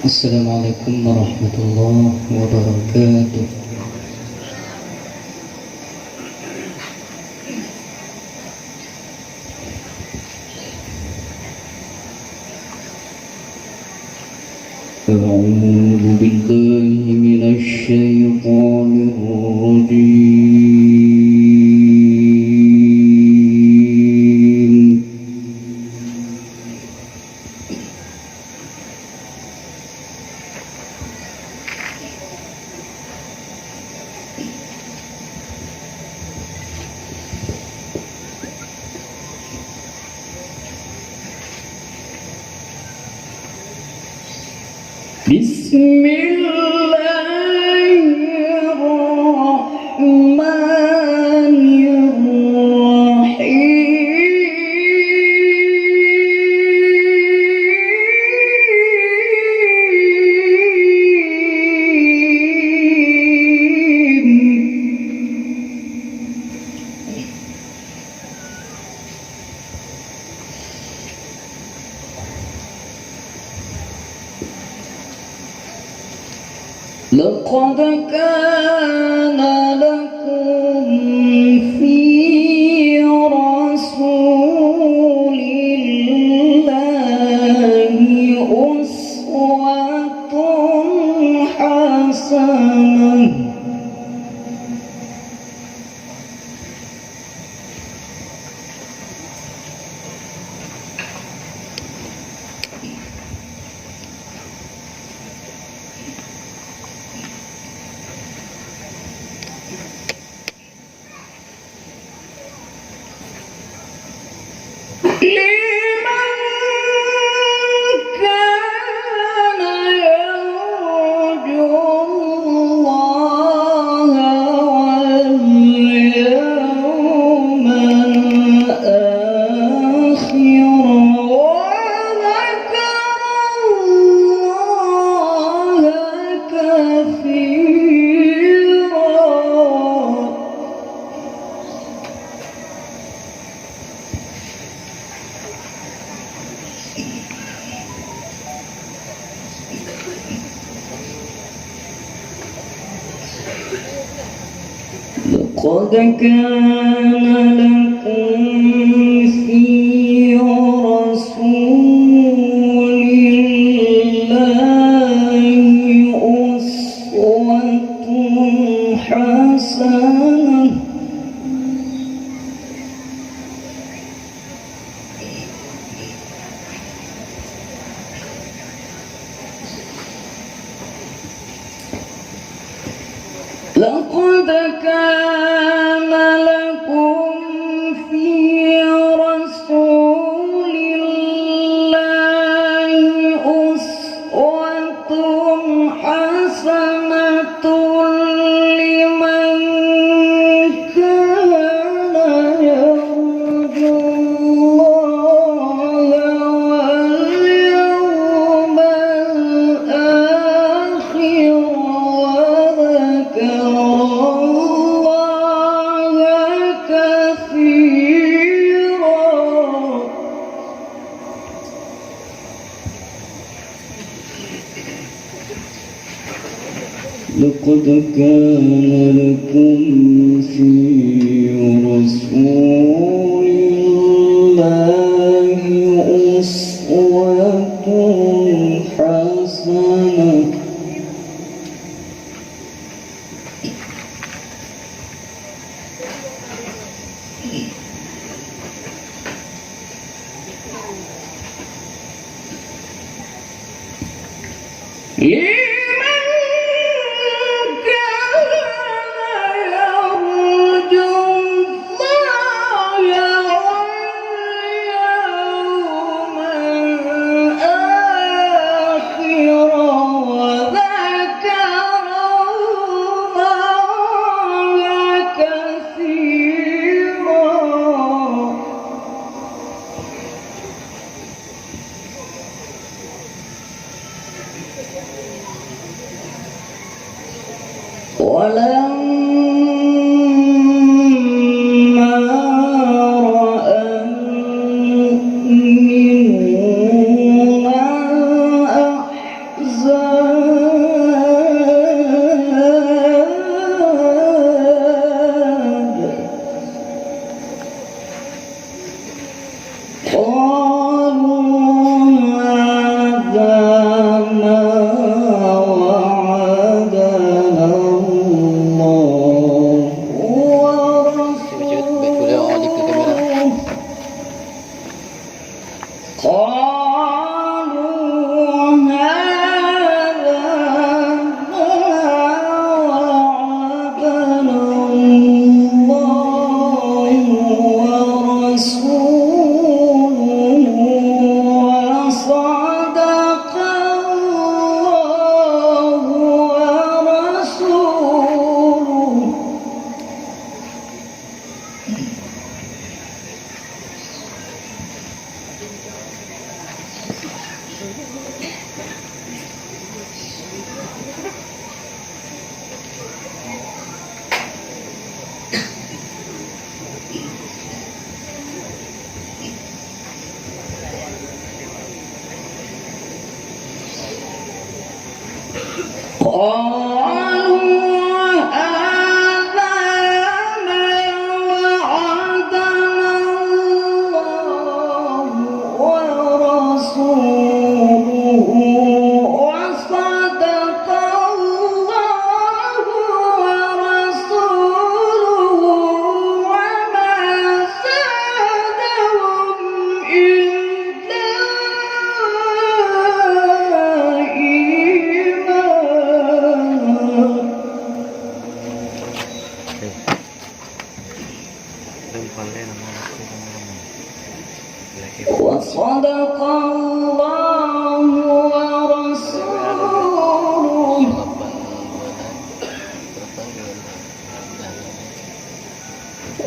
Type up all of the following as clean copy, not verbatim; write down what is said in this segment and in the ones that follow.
السلام عليكم ورحمة الله وبركاته. أعوذ بالله من الشيطان الرجيم. بسم الله الرحمن الرحيم. لقد كان لكم في رسول الله أسوة حسنة لمن كان يرجو الله واليوم الآخر وذكر الله كثيرا. لقد كان لكم في رسول الله أسوة حسنة لقد كان لكم في رسول الله أسوة حسنة لمن كان يرجو الله واليوم الآخر وذكر الله كثيرا. لقد كان لكم في رسول الله أسوة حسنة لمن كان يرجو الله واليوم الآخر وذكر الله كثيرا. ولما رأى المؤمنون الأحزاب وصدق الله ورسوله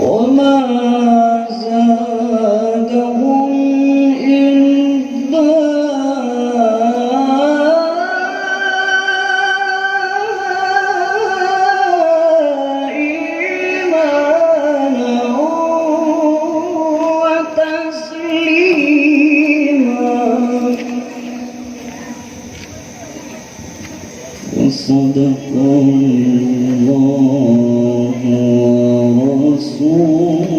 وما زادهم إلا إيمانا وتسليما. وصدق الله ورسوله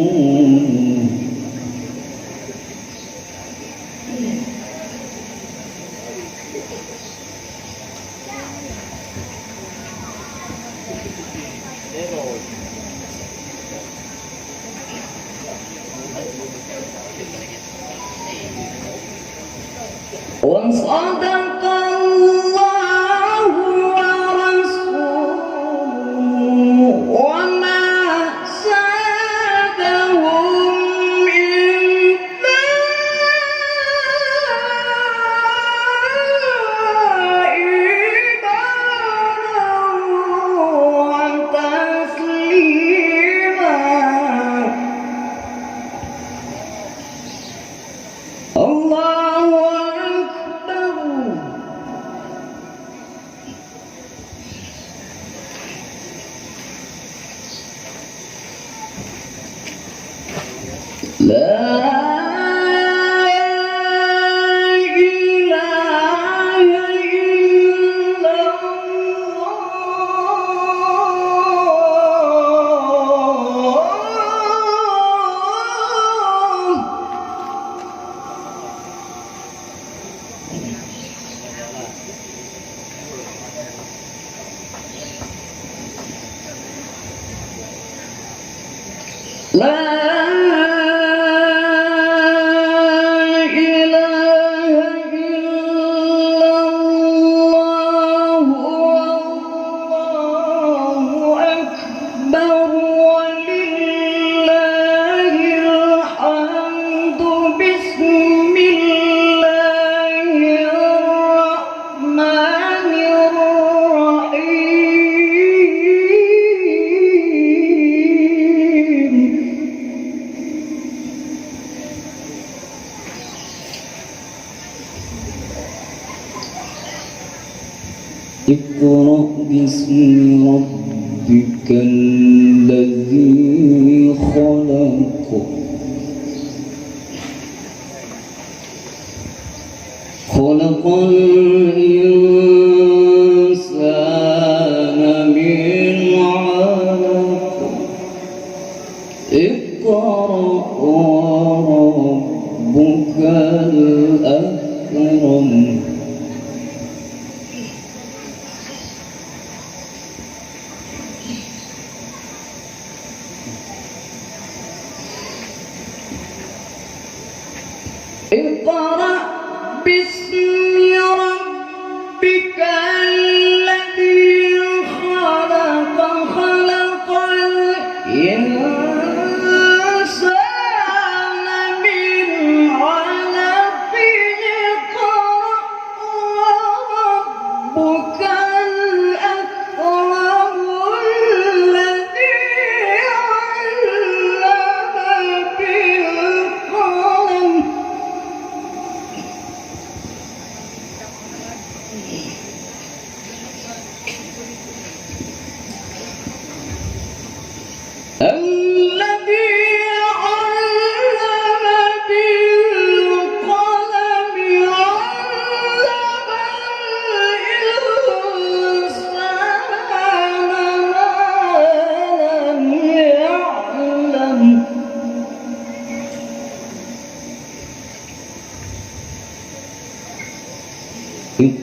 وصدق الله ورسوله وما زادهم إلا إيمانا وتسليما. الله أكبر. لا إله إلا الله. لا إله إلا الله والله أكبر ولله الحمد. بسم الله الرحمن الرحيم. اقرأ باسم ربك الذي خلق. خلق الإنسان من علق. اقرأ وربك الأكرم. اقرأ باسم ربك الذي خلق. خلق الإنسان من علق. اقرأ وربك الأكرم الذي علم بالقلم.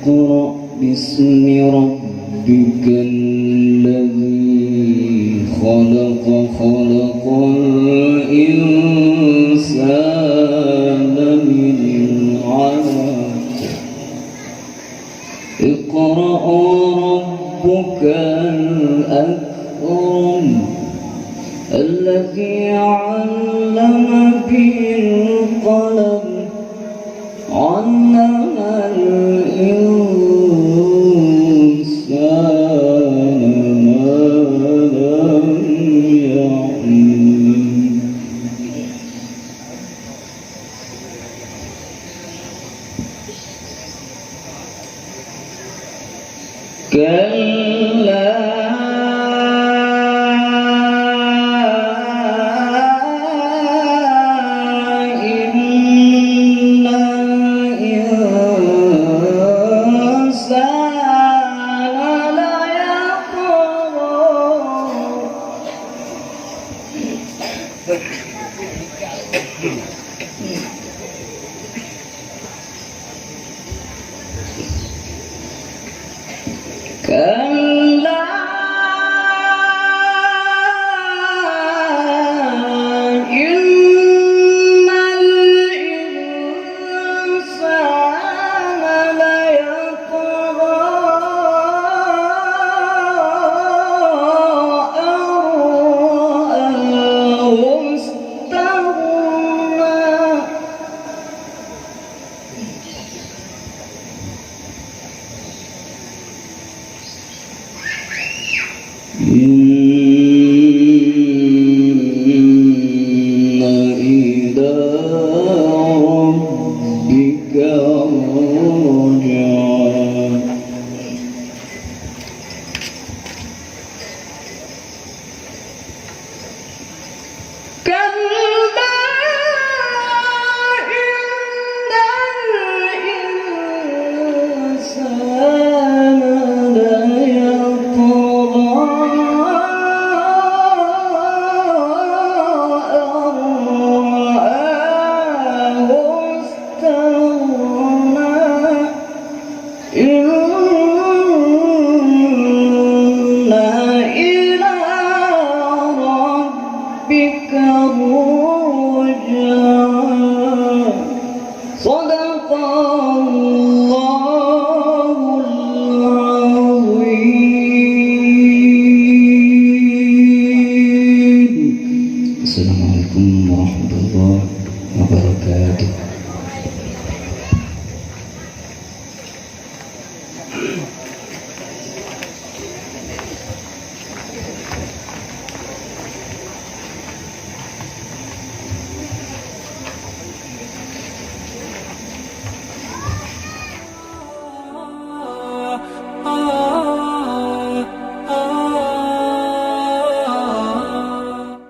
اقرأ باسم ربك الذي خلق خلق الإنسان من علق اقرأ وربك الأكرم الذي علم بالقلم علم الإنسان ما لم يعلم كلا كلا إن الإنسان ليطغى أن رآه استغنى إن